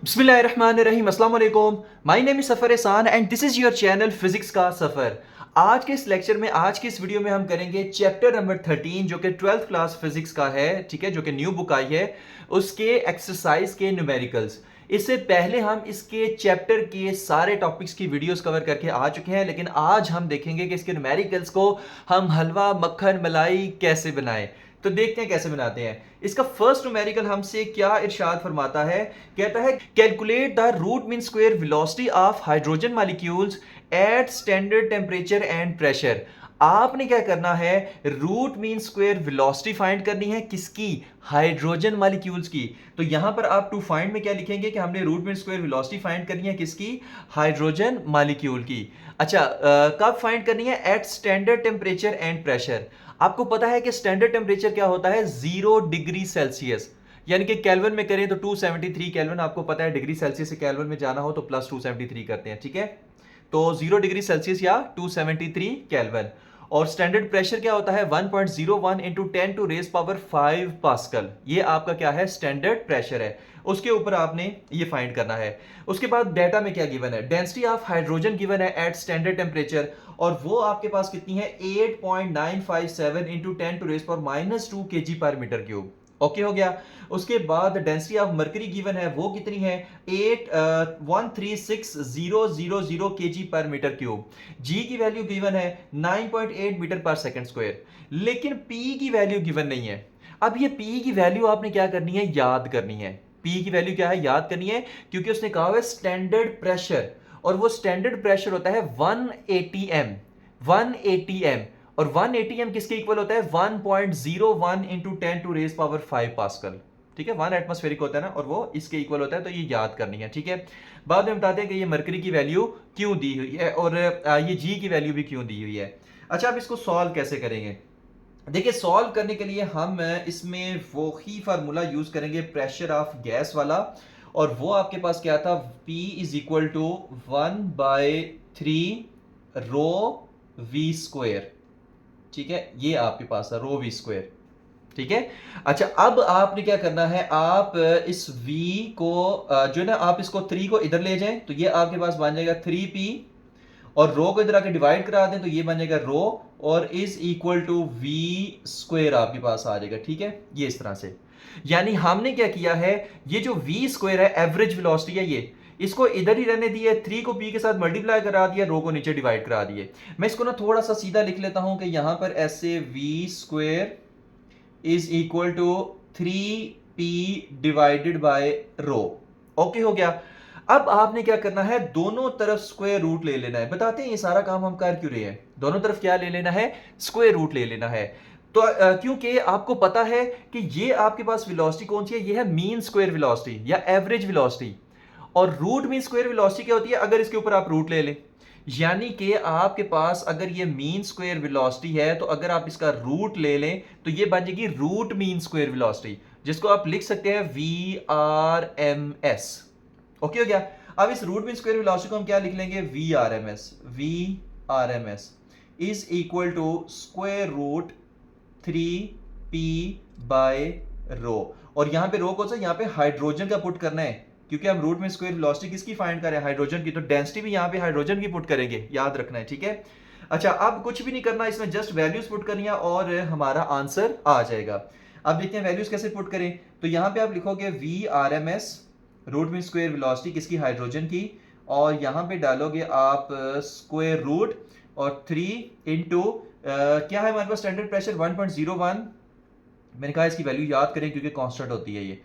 बिस्मिल्लाहिर्रहमानिर्रहीम, अस्सलाम वालेकुम। माय नेम इज सफ़र एहसान and this is your channel physics का सफ़र। आज के इस लेक्चर में, आज की इस वीडियो में हम करेंगे चैप्टर नंबर 13 जो कि 12th क्लास फिजिक्स का है, ठीक है, जो कि न्यू बुक आई है, उसके एक्सरसाइज के न्यूमेरिकल्स। इससे पहले हम इसके चैप्टर के सारे टॉपिक्स की वीडियोस कवर करके आ चुके हैं, लेकिन आज हम देखेंगे कि इसके न्यूमेरिकल्स को हम हलवा मक्खन मलाई कैसे बनाएं। तो देखते हैं कैसे बनाते हैं। इसका फर्स्ट न्यूमेरिकल हमसे क्या इरशाद फरमाता है, कहता है calculate the root mean square velocity of hydrogen molecules at standard temperature and pressure. आपने क्या करना है, root mean square velocity find करनी है, किसकी? हाइड्रोजन मॉलिक्यूल्स की। तो यहां पर आप टू फाइंड में क्या लिखेंगे कि हमने root mean square velocity find करनी है, किसकी? हाइड्रोजन मॉलिक्यूल की। अच्छा, कब फाइंड करनी है? At standard temperature and pressure. आपको पता है कि स्टैंडर्ड टेम्परेचर क्या होता है? 0 डिग्री सेल्सियस, यानी कि केल्विन में करें तो 273 केल्विन। आपको पता है डिग्री सेल्सियस से केल्विन में जाना हो तो प्लस 273 करते हैं, ठीक है। तो 0 डिग्री सेल्सियस या 273 केल्विन। और स्टैंडर्ड प्रेशर क्या होता है? 1.01 इंटू 10⁵ पास्कल। ये आपका क्या है? स्टैंडर्ड प्रेशर है। उसके ऊपर आपने ये फाइंड करना है। उसके बाद डेटा में क्या गिवन है? डेंसिटी ऑफ हाइड्रोजन गिवन है एट स्टैंडर्ड टेम्परेचर, और वो आपके पास कितनी है? 8.957 इंटू 10⁻²⁻² kg पर मीटर क्यूब। ओके हो गया। उसके बाद डेंसिटी ऑफ मर्करी गिवन है, वो कितनी है? 136,000 kg पर मीटर क्यूब। जी की वैल्यू गिवन है 9.8 मीटर पर सेकंड स्क्वायर, लेकिन पी की वैल्यू गिवन नहीं है। अब ये पी की वैल्यू आपने क्या करनी है? याद करनी है। पी की वैल्यू क्या है? याद करनी है, क्योंकि उसने कहा हुआ है स्टैंडर्ड प्रेशर, और वो स्टैंडर्ड प्रेशर होता है 180 एम। 180 एम, और 180 एम किसके इक्वल होता है? 1.01 इंटू 10⁵ पास्कल, ठीक है। 1 एटमॉस्फेरिक होता है ना, और वो इसके इक्वल होता है, तो ये याद करनी है, ठीक है। बाद में बताते हैं कि ये मरकरी की वैल्यू क्यों दी हुई है, और ये जी की वैल्यू भी क्यों दी हुई है। अच्छा, अब इसको सॉल्व कैसे करेंगे? देखिए, सॉल्व करने के लिए हम इसमें वो ही फार्मूला यूज करेंगे, प्रेशर ऑफ गैस वाला। और वो आपके पास क्या था? P is equal to 1/3 rho v square, ठीक है। ये आपके पास है रो वी स्क्वेयर, ठीक है। अच्छा, अब आपने क्या करना है? आप इस v को जो है ना, आप इसको 3 को इधर ले जाएं, तो ये आपके पास बन जाएगा 3p, और रो को इधर आके डिवाइड करा दें तो ये बन जाएगा रो, और is equal to v square आपके पास आ जाएगा, ठीक है। ये इस तरह से, यानी हमने क्या किया है, ये जो वी स्क्वायर है एवरेज वेलोसिटी है, ये इसको इधर ही रहने दिया, 3 को p के साथ मल्टीप्लाई करा दिया, रो को नीचे डिवाइड करा दिए। मैं इसको ना थोड़ा सा सीधा लिख लेता हूं कि यहां पर ऐसे v square is equal to 3p divided by rho. Okay हो गया। अब आपने क्या करना है? दोनों तरफ स्क्वायर रूट ले लेना है। बताते हैं ये सारा काम हम कर क्यों रहे हैं। दोनों तरफ क्या ले लेना है? स्क्वायर रूट ले लेना है। तो क्योंकि आपको पता है कि ये आपके पास वेलोसिटी कौन सी है? ये है मीन स्क्वायर वेलोसिटी या एवरेज वेलोसिटी। और रूट मीन स्क्वायर वेलोसिटी क्या होती है? अगर इसके ऊपर आप रूट ले लें, यानी कि आपके पास अगर ये मीन स्क्वायर वेलोसिटी है, तो अगर आप इसका रूट ले लें तो ये बन जाएगी रूट मीन स्क्वायर वेलोसिटी, जिसको आप लिख सकते हैं VRMS। ओके हो गया। अब इस रूट मीन स्क्वायर वेलोसिटी को हम क्या लिख लेंगे? VRMS is equal to square root 3p by rho. और यहां पे रो कौन सा? यहां पे हाइड्रोजन का पुट करना है, क्योंकि हम रूट में स्क्वायर वेलोसिटी किसकी फाइंड करें? हाइड्रोजन की। तो डेंसिटी भी यहां पे हाइड्रोजन की पुट करेंगे, याद रखना है, ठीक है। अच्छा, अब कुछ भी नहीं करना, इसमें जस्ट वैल्यूज पुट करनी है और हमारा आंसर आ जाएगा। अब देखते हैं वैल्यूज कैसे पुट करें। तो यहां पे आप लिखोगे VRMS, रूट में स्क्वायर वेलोसिटी किसकी? हाइड्रोजन की, और यहां पे डालोगे आप स्क्वायर रूट और 3 इंटू क्या है हमारे पास? Standard pressure 1.01। मैंने कहा इसकी वैल्यू याद करें क्योंकि कांस्टेंट होती है ये।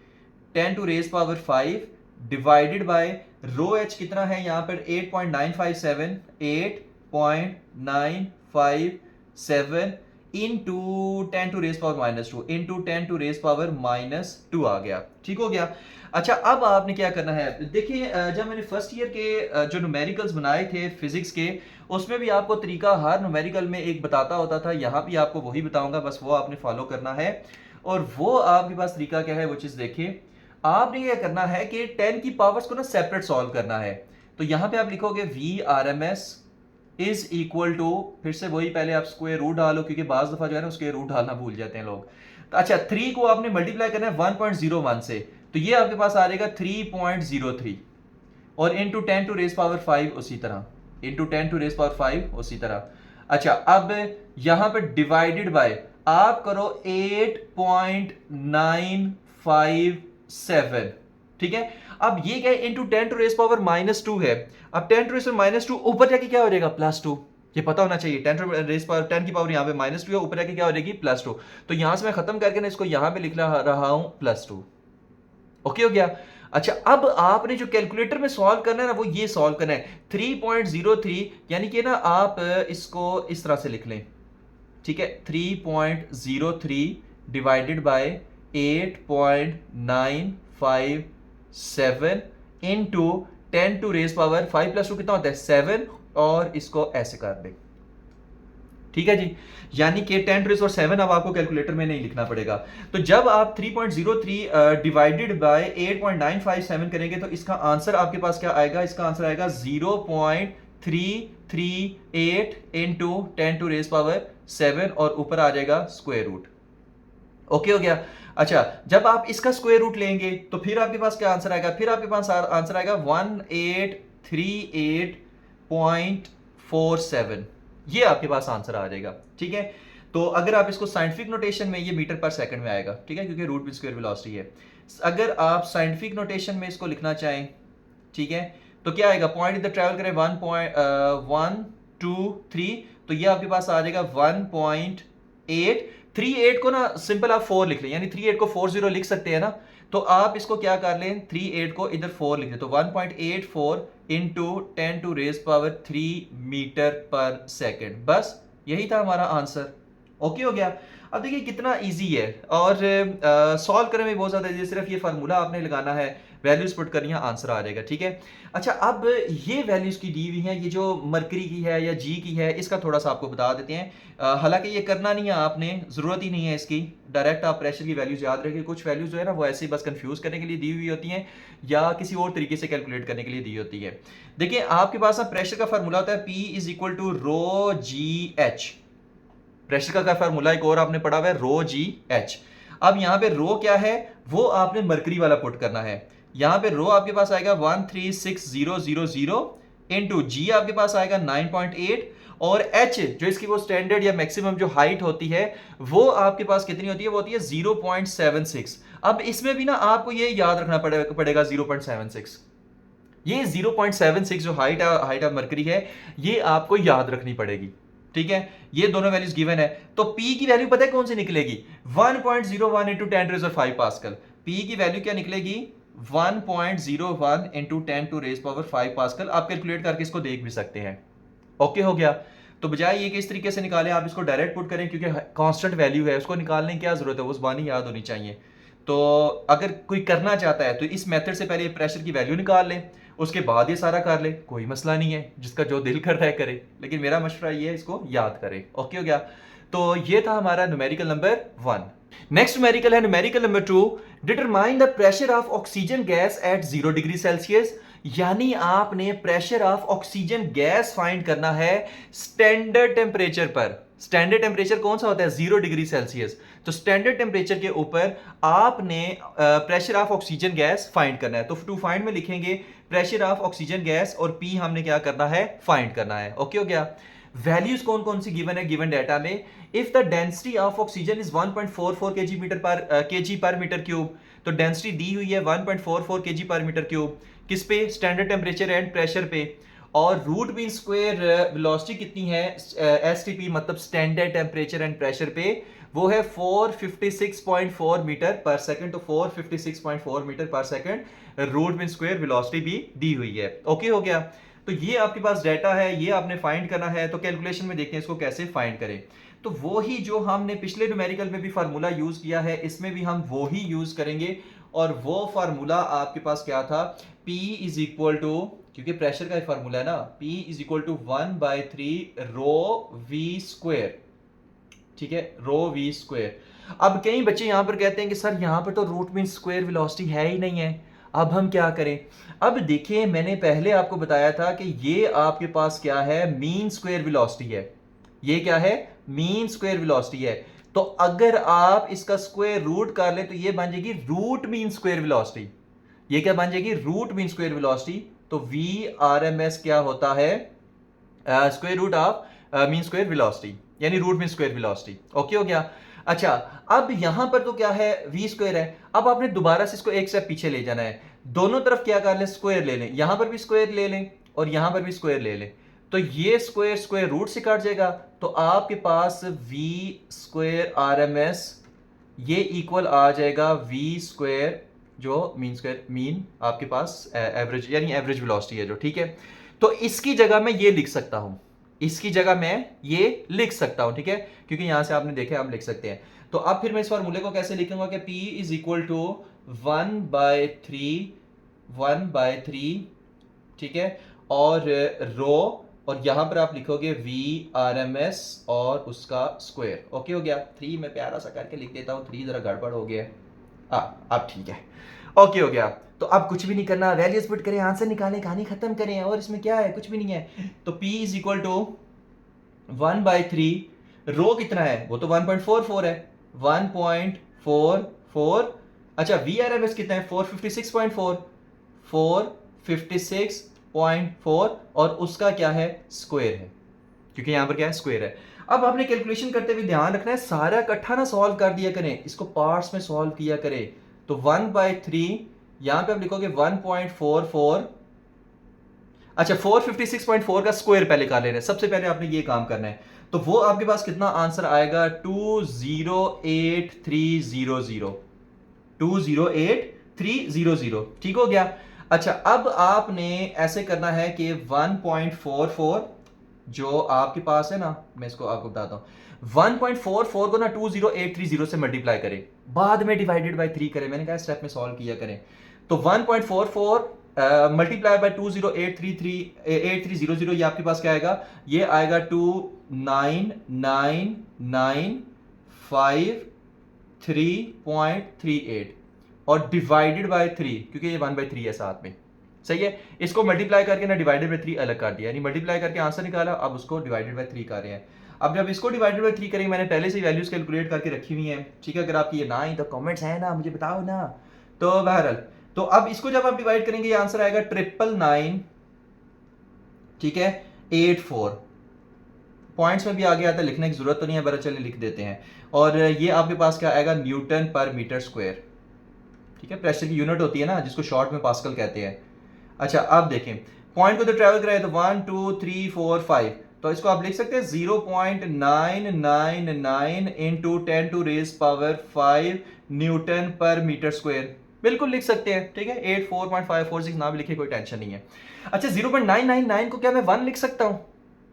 10⁵ डिवाइडेड बाय रो एच कितना है यहाँ पर? 8.957 8.957 इंटू 10⁻² इंटू 10⁻² आ गया, ठीक हो गया। अच्छा, अब आपने क्या करना है? देखिए, जब मैंने फर्स्ट ईयर के जो न्यूमेरिकल्स बनाए थे फिजिक्स के, उसमें भी आपको तरीका हर न्यूमेरिकल में एक बताता होता था। यहाँ भी आपको वही बताऊंगा, बस वो आपने फॉलो करना है। और वो आपके पास तरीका क्या है वो चीज देखिए। आपने क्या करना है कि 10 की पावर्स को ना सेपरेट सॉल्व करना है। तो यहां पे आप लिखोगे VRMS इज इक्वल टू, फिर से वही, पहले आप स्क्वायर रूट डालो, क्योंकि बाज दफा जो है ना स्क्वायर रूट डालना भूल जाते हैं लोग। तो अच्छा, 3 को आपने मल्टीप्लाई करना है 1.01 से, तो ये आपके पास आ जाएगा 3.03 और इंटू 10 टू रेज पावर 5 उसी तरह, इंटू 10 टू रेज पावर 5 उसी तरह। अच्छा, अब यहां पे डिवाइडेड बाय आप करो 8.957, ठीक है। अब ये क्या है, इंटू 10 टू रेज पावर -2 है। अब 10 टू रेज पावर -2 ऊपर जाके क्या हो जाएगा, +2। ये पता होना चाहिए, 10 टू रेज पावर 10 की पावर यहाँ पे -2 है, ऊपर जाके क्या हो जाएगी, +2। तो यहां से मैं खत्म करके ना इसको यहां पे लिख रहा हूं +2। ओके हो गया। अच्छा, अब आपने जो कैलकुलेटर में सॉल्व करना है ना, वो ये सॉल्व करना है 3.03, यानी कि ना आप इसको इस तरह से लिख लें, ठीक है। 3.03 divided by 8.957 into 10 to raise power 5 + 2 कितना होता है, 7, और इसको ऐसे कर दें, ठीक है जी। यानी कि 10 टू रेज पावर 7 अब आपको कैलकुलेटर में नहीं लिखना पड़ेगा। तो जब आप 3.03 डिवाइडेड बाय 8.957 करेंगे तो इसका आंसर आपके पास क्या आएगा, इसका आंसर आएगा 0.338 इंटू 10 टू रेज पावर 7 और ऊपर आ जाएगा स्क्वायर रूट। ओके हो गया। अच्छा, जब आप इसका स्क्वायर रूट लेंगे तो फिर आपके पास क्या आंसर आएगा, फिर आपके पास आंसर आएगा 1838.47, ये आपके पास आंसर आ जाएगा, ठीक है। तो अगर आप इसको साइंटिफिक नोटेशन में, ये मीटर पर सेकंड में आएगा, ठीक है, क्योंकि रूट मीन स्क्वायर वेलोसिटी है। अगर आप साइंटिफिक नोटेशन में इसको लिखना चाहें, ठीक है, तो क्या आएगा, पॉइंट इधर ट्रैवल करें 1.123, तो ये आपके पास आ जाएगा 1.838 को ना सिंपल आप 4 लिख लें, यानी 38 को 40 लिख सकते हैं ना। तो आप इसको क्या कर लें, 38 को इधर 4 लिख लें, तो 1.84 into 10 to raise power 3 metre पर सेकेंड। बस यही था हमारा आंसर। ओके हो गया। अब देखिए कितना इजी है और सॉल्व करने में बहुत ज़्यादा इजी है, सिर्फ ये फार्मूला आपने लगाना है, वैल्यूज पुट करनी है, आंसर आ जाएगा, ठीक है। अच्छा, अब ये वैल्यूज की दी हुई हैं, ये जो मरकरी की है या जी की है, इसका थोड़ा सा आपको बता देते हैं। हालांकि ये करना नहीं है आपने, ज़रूरत ही नहीं है इसकी, डायरेक्ट आप प्रेशर की वैल्यूज याद रखिए। कुछ वैल्यूज जो है ना वो ऐसे ही बस कंफ्यूज करने के लिए दी हुई होती हैं या किसी और तरीके से कैलकुलेट करने के लिए दी होती है। देखिए आपके पास ना प्रेशर का फार्मूला होता है P = ρgh। प्रेशर का फार्मूला एक और आपने पढ़ा हुआ है ρgh। अब यहां पे रो क्या है, वो आपने मरकरी वाला पुट करना है। यहां पे रो आपके पास आएगा 136000 इंटू जी आपके पास आएगा 9.8 और h जो इसकी वो स्टैंडर्ड या मैक्सिमम जो हाइट होती है वो आपके पास कितनी होती है, वो होती है 0.76। अब इसमें भी ना आपको ये याद रखना पड़ेगा 0.76। ये 0.76 जो हाइट ऑफ मरकरी है ये आपको याद रखनी पड़ेगी, ठीक है। ये दोनों वैल्यूज गिवन है, तो P की वैल्यू पता है कौन सी निकलेगी, 1.01 into 10 to raise power 5 pascal. P की वैल्यू क्या निकलेगी, 1.01 into 10 to raise power 5 pascal. आप कैलकुलेट करके इसको देख भी सकते हैं। ओके हो गया। तो बजाय ये कि इस तरीके से निकालें, आप इसको डायरेक्ट पुट करें, क्योंकि कांस्टेंट वैल्यू है, उसको निकालने की क्या जरूरत है, वो ज़बानी याद होनी चाहिए। तो अगर कोई करना चाहता है तो इस मेथड से पहले प्रेशर की वैल्यू निकाल लें, उसके बाद ये सारा कर ले, कोई मसला नहीं है, जिसका जो दिल करता है करे, लेकिन मेरा मशवरा ये है इसको याद करें। ओके हो गया। तो ये था हमारा न्यूमेरिकल नंबर 1। नेक्स्ट न्यूमेरिकल है numerical number 2। Determine the pressure of oxygen gas at 0 degree Celsius. यानी आपने pressure of oxygen gas find करना है स्टैंडर्ड टेम्परेचर पर। स्टैंडर्ड टेम्परेचर कौन सा होता है, 0 डिग्री सेल्सियस। तो स्टैंडर्ड टेम्परेचर के ऊपर आपने pressure of oxygen gas find करना है। तो टू फाइंड में लिखेंगे प्रेशर ऑफ ऑक्सीजन गैस और पी हमने क्या करना है, फाइंड करना है। ओके हो गया। वैल्यूज कौन कौन सी गिवन है गिवन डाटा में, if the density of oxygen is 1.44 kg पर मीटर क्यूब। तो डेंसिटी दी हुई है 1.44 kg पर मीटर क्यूब, किस पे, स्टैंडर्ड टेम्परेचर एंड प्रेशर पे। और रूट मीन स्क्वायर वेलोसिटी कितनी है, एसटीपी मतलब स्टैंडर्ड टेम्परेचर एंड प्रेशर पे, वो है 456.4 मीटर पर सेकंड। तो 456.4 मीटर पर second root mean square velocity भी दी हुई है। ओके हो गया। तो ये आपके पास डाटा है, ये आपने फाइंड करना है। तो कैलकुलेशन में देखते हैं इसको कैसे फाइंड करें। तो वो ही जो हमने पिछले न्यूमेरिकल में भी फार्मूला यूज किया है, इसमें भी हम वो ही यूज करेंगे। और वो फार्मूला आपके पास क्या था, P = क्योंकि प्रेशर का फार्मूला है ना, P = 1/3 ρv², ठीक है, ρv²। अब कई बच्चे यहां पर कहते हैं कि सर यहां पर तो रूट मीन स्क्वायर वेलोसिटी है ही नहीं है, अब हम क्या करें। अब देखिए मैंने पहले आपको बताया था कि ये आपके पास क्या है, मीन स्क्वायर वेलोसिटी है। ये क्या है, मीन स्क्वायर वेलोसिटी है। तो अगर आप इसका स्क्वायर रूट कर ले तो ये बन जाएगी रूट मीन स्क्वायर वेलोसिटी। ये क्या बन जाएगी? Root mean square velocity. तो वी आर एम एस क्या होता है? Square root of mean square velocity, यानी root mean square velocity. Okay हो गया? अच्छा, अब यहां पर तो क्या है? वी स्क्वायर है। अब आपने दोबारा से इसको एक स्टेप पीछे ले जाना है। दोनों तरफ क्या कर लें? स्क्वायर ले लें। यहां पर भी स्क्वायर ले लें और यहां पर भी स्क्वायर ले लें। तो ये स्क्वायर स्क्वायर रूट से कट जाएगा। तो आपके पास V square R M S ये इक्वल आ जाएगा वी स्क्वायर जो मीन स्क्वायर मीन आपके पास एवरेज, यानी एवरेज वेलोसिटी है जो, ठीक है। तो इसकी जगह मैं ये लिख सकता हूं, इसकी जगह मैं ये लिख सकता हूं, ठीक है, क्योंकि यहां से आपने देखे हम लिख सकते हैं। तो अब फिर मैं इस फार्मूले को कैसे लिखूंगा कि P इज इक्वल टू 1/3, ठीक है, और रो, और यहां पर आप लिखोगे वी आर एम एस और उसका स्क्वायर। ओके हो गया? 3 मैं प्यारा सा करके लिख देता हूं, 3 जरा गड़बड़ हो गया। अब ठीक है, ओके हो गया। तो अब कुछ भी नहीं करना, वैल्यूज पुट करें, आंसर निकालें, कहानी खत्म करें, और इसमें क्या है? कुछ भी नहीं है। तो P इज इक्वल टू 1/3, रो कितना है? वो तो 1.44 है, 1.44। अच्छा, वी आर एम एस कितना है? 456.4, 456.4, और उसका क्या है? स्क्वायर है, क्योंकि यहां पर क्या है? स्क्वायर है। अब आपने कैलकुलेशन करते हुए ध्यान रखना है, सारा इकट्ठा ना सॉल्व कर दिया करें, इसको पार्ट्स में सॉल्व किया करें। तो 1/3, यहां पे आप लिखोगे 1.44। अच्छा, 456.4 का स्क्वायर पहले कर ले रहे हैं, सबसे पहले आपने ये काम करना है। तो वो आपके पास कितना आंसर आएगा? 208,300, 208,300, ठीक हो गया? अच्छा, अब आपने ऐसे करना है कि 1.44 जो आपके पास है ना, मैं इसको आपको बताता हूं, 1.44 को ना 20830 से मल्टीप्लाई करें, बाद में डिवाइडेड बाय 3 करें। मैंने कहा स्टेप में सॉल्व किया करें। तो 1.44 मल्टीप्लाई बाय 20830, ये आपके पास क्या आएगा? ये आएगा 29995,3.38 और डिवाइडेड बाय 3, क्योंकि ये 1/3 है साथ में। सही है? इसको मल्टीप्लाई करके ना डिवाइडेड बाय 3 अलग कर दिया, यानी मल्टीप्लाई करके आंसर निकाला, अब उसको डिवाइडेड बाय 3 कर रहे हैं। अब जब इसको डिवाइडेड बाय 3 करेंगे, मैंने पहले से ही वैल्यूज कैलकुलेट करके रखी हुई हैं, ठीक है। अगर आपकी ये ना आई तो कमेंट्स है ना, मुझे बताओ ना। तो बहरहाल, तो अब इसको जब आप डिवाइड करेंगे, ये आंसर आएगा 999, ठीक है, 84। पॉइंट्स में भी आगे आता है, लिखने की जरूरत तो नहीं है, बरा चलिए लिख देते हैं। और ये आपके पास क्या आएगा? न्यूटन पर मीटर स्क्वायर, ठीक है। प्रेशर की यूनिट होती है ना, जिसको शॉर्ट में पास्कल कहते हैं। अच्छा, अब देखें, पॉइंट को तो ट्रेवल कराए तो 1 2 3 4 5, तो इसको आप लिख सकते हैं 0.999 इंटू 10⁻⁵ न्यूटन पर मीटर स्क्वायर। बिल्कुल लिख सकते हैं, ठीक है। 84.546 ना भी लिखे, कोई टेंशन नहीं है। अच्छा, 0.999 को क्या मैं 1 लिख सकता हूं?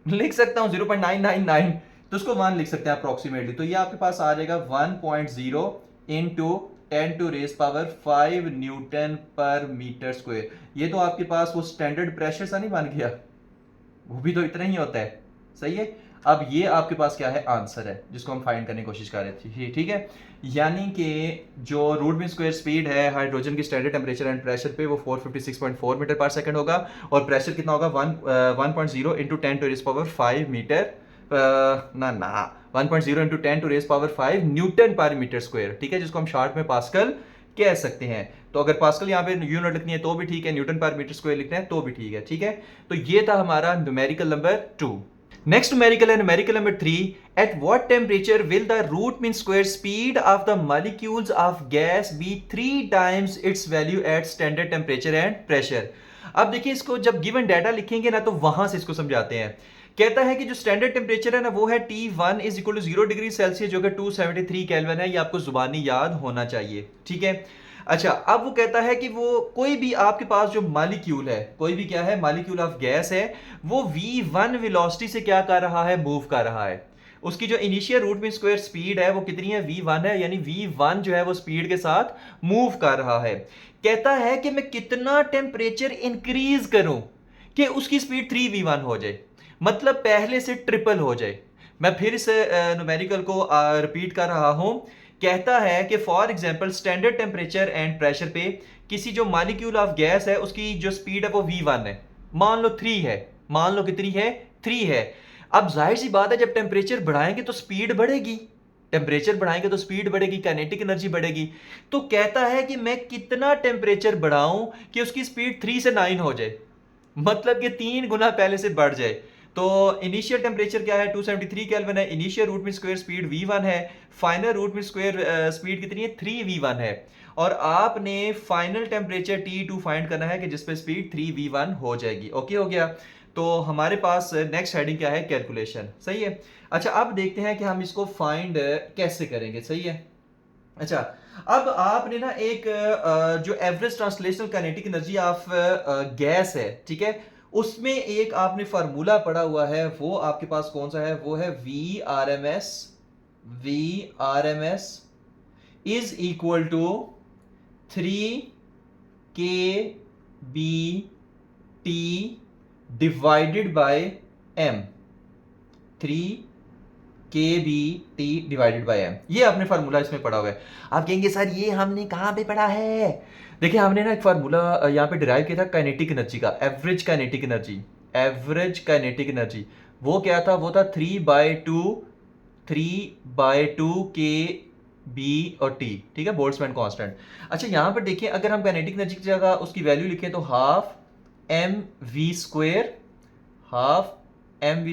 लिख सकता हूं 0.999, तो उसको 1 लिख सकते हैं अप्रोक्सीमेटली। तो ये आपके पास आ जाएगा 1.0 इंटू 10⁻⁵ न्यूटन पर मीटर स्क्वायर। ये तो आपके पास वो स्टैंडर्ड प्रेशर सा नहीं बन गया? वो भी तो इतना ही होता है, सही है। अब ये आपके पास क्या है? आंसर है, जिसको हम फाइंड करने की कोशिश कर रहे थे, ठीक है। यानी कि जो रूट मीन स्क्वायर स्पीड है हाइड्रोजन की स्टैंडर्ड टेम्परेचर एंड प्रेशर पे, वो 456.4 मीटर पर सेकंड होगा, और प्रेशर कितना होगा? 1.0 इंटू 10⁻⁵ मीटर, ना 1.0 इंटू 10⁻⁵ न्यूटन पर मीटर स्क्वायर, ठीक है, जिसको हम शॉर्ट में पास्कल कह सकते हैं। तो अगर पास्कल यहाँ पे यूनिट लिखनी है तो भी ठीक है, न्यूटन पर मीटर स्क्वायर लिखना है तो भी ठीक है, ठीक है। तो ये था हमारा न्यूमेरिकल नंबर 2। नेक्स्ट न्यूमेरिकल है numerical number 3। At what temperature will the root mean square speed of the molecules of gas be 3 times its value at standard temperature and pressure. अब देखिए, इसको जब गिवन डाटा लिखेंगे ना, तो वहां से इसको समझाते हैं। कहता है कि जो स्टैंडर्ड टेम्परेचर है ना, वो है T1 is equal to 0 degree Celsius, जो कि 273 केल्विन है। ये आपको जुबानी याद होना चाहिए, ठीक है। अच्छा, अब वो कहता है कि वो कोई भी आपके पास जो मॉलिक्यूल है, कोई भी क्या है? मॉलिक्यूल ऑफ गैस है, वो v1 वेलोसिटी से क्या कर रहा है? मूव कर रहा है। उसकी जो initial root mean square speed है वो कितनी है? v1 है, यानी v1 जो है वो स्पीड के साथ मूव कर रहा है। कहता है कि मैं कितना टेम्परेचर इंक्रीज करूं कि उसकी स्पीड 3v1 हो जाए, मतलब पहले से ट्रिपल हो जाए। मैं फिर इस न्यूमेरिकल को रिपीट कर रहा हूं। कहता है कि for example standard temperature and pressure पे किसी जो मॉलिक्यूल ऑफ गैस है, उसकी जो स्पीड है वो v1 है, मान लो 3 है, मान लो कितनी है? 3 है। अब जाहिर सी बात है, जब टेम्परेचर बढ़ाएंगे तो स्पीड बढ़ेगी, टेम्परेचर बढ़ाएंगे तो स्पीड बढ़ेगी, काइनेटिक एनर्जी बढ़ेगी। तो कहता है कि मैं कितना टेम्परेचर बढ़ाऊं कि उसकी स्पीड 3 से 9 हो जाए, मतलब कि 3 गुना पहले से बढ़ जाए। तो इनिशियल टेम्परेचर क्या है, 273 केल्विन है। Initial root mean square speed v1 है। Final root mean square speed कितनी है, 3v1 है। और आपने फाइनल टेम्परेचर T2 फाइंड करना है कि जिस पे स्पीड 3v1 हो जाएगी। ओके हो गया। तो हमारे पास नेक्स्ट हेडिंग क्या है, कैलकुलेशन। सही है। अच्छा अब देखते हैं कि हम इसको फाइंड कैसे करेंगे। सही है। अच्छा अब आपने ना एक जो average translational kinetic energy of gas है, ठीक है, उसमें एक आपने फार्मूला पढ़ा हुआ है, वो आपके पास कौन सा है, वो है V R M S is equal to 3 kBT divided by m। 3 kBT/m, ये आपने फार्मूला इसमें पढ़ा हुआ है। आप कहेंगे सर ये हमने कहाँ पे पढ़ा है? देखिए हमने ना एक फार्मूला यहाँ पे डिराइव किया था काइनेटिक एनर्जी का, average kinetic energy. Average kinetic energy वो क्या था, वो था 3/2 के बी और टी, ठीक है, बोल्ट्जमैन कांस्टेंट। अच्छा यहाँ पर देखिए अगर हम काइनेटिक एनर्जी की जगह उसकी वैल्यू लिखें तो half mv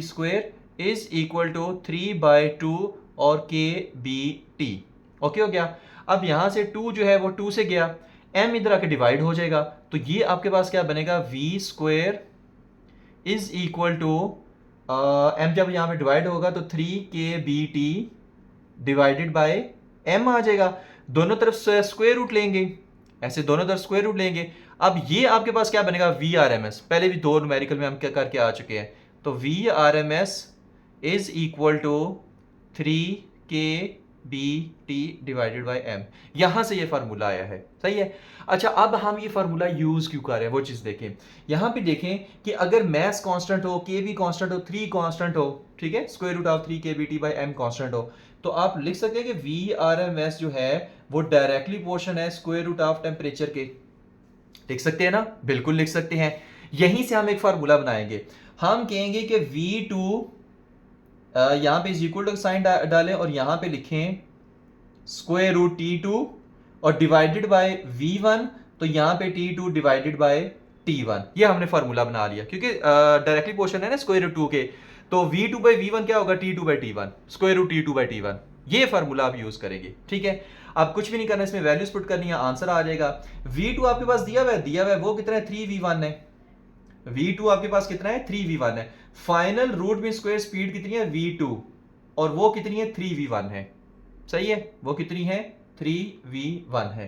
square is equal to 3/2 और के बी टी। ओके हो गया। अब यहां से 2 जो है वो 2 से गया, m इधर आके डिवाइड हो जाएगा, तो ये आपके पास क्या बनेगा, v² is equal to m जब यहां पे डिवाइड होगा तो 3 kBT डिवाइडेड बाय m आ जाएगा। दोनों तरफ स्क्वायर रूट लेंगे, ऐसे दोनों तरफ स्क्वायर रूट लेंगे। अब ये आपके पास क्या बनेगा, VRMS। पहले भी 2 न्यूमेरिकल में हम क्या करके आ चुके हैं। तो VRMS is equal to 3kBT divided by m। यहां से ये फार्मूला आया है। सही है। अच्छा अब हम ये फार्मूला यूज क्यों कर रहे हैं वो चीज देखें। यहां पे देखें कि अगर मैस कांस्टेंट हो, के बी कांस्टेंट हो, 3 कांस्टेंट हो, ठीक है, square root of 3kBT/m constant हो, तो आप लिख सकते हैं कि VRMS जो है वो डायरेक्टली प्रोपोर्शन है स्क्वायर रूट ऑफ टेम्परेचर के। लिख सकते हैं ना, बिल्कुल लिख सकते हैं। यहीं से हम एक फार्मूला बनाएंगे। हम कहेंगे कि V2 यहां पे इज इक्वल टू साइन डालें और यहां पे लिखें स्क्वायर रूट T2 और डिवाइडेड बाय V1, तो यहां पे T2 डिवाइडेड बाय T1। ये हमने फार्मूला बना लिया क्योंकि डायरेक्टली पोर्शन है ना स्क्वायर रूट 2 के, तो V2/V1 क्या होगा, T2/T1, स्क्वायर रूट T2/T1। ये फार्मूला आप यूज करेंगे। ठीक है। अब कुछ भी नहीं करना, इसमें वैल्यूज पुट करनी है, आंसर आ जाएगा। V2 आपके पास दिया हुआ है वो कितना है, 3v1 है। V2 आपके पास कितना है, 3v1 है। फाइनल रूट में स्क्वायर स्पीड कितनी है, V2, और वो कितनी है, 3v1 है। सही है, वो कितनी है, 3v1 है।